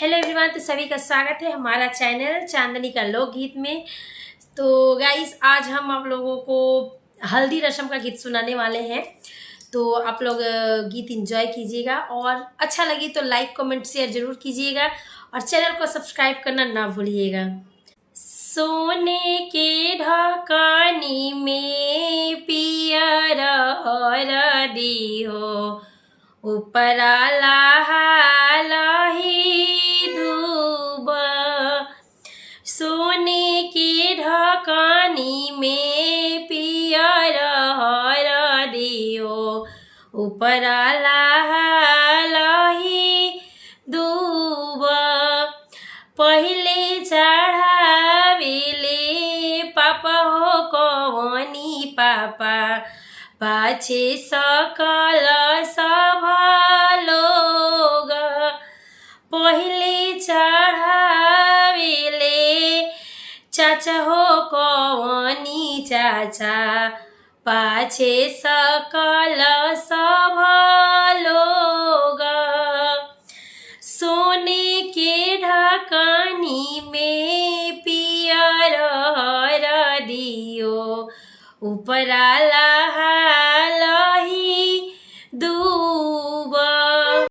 Hello everyone, तो सभी का स्वागत है हमारा चैनल चांदनी का लोकगीत में। तो गाइस, आज हम आप लोगों को हल्दी रस्म का गीत सुनाने वाले हैं। तो आप लोग गीत एंजॉय कीजिएगा और अच्छा लगी तो लाइक कमेंट शेयर जरूर कीजिएगा और चैनल को सब्सक्राइब करना ना भूलिएगा। सोने के ढकानी में पियर हरदी हो, ऊपरा लाही धूब। सोने के ढकानी में पियर हरदी हो, ऊपरा लाही धूब। पहिले चढ़ावेले पापा हो कवनी पापा, पाछे सकल सब लोग। पहिले चढ़ावेले चाचा हो कवनी चाचा, पाछे सकल सब लोग। सोने के ढकानी में पियर हरदी हो, ऊपरा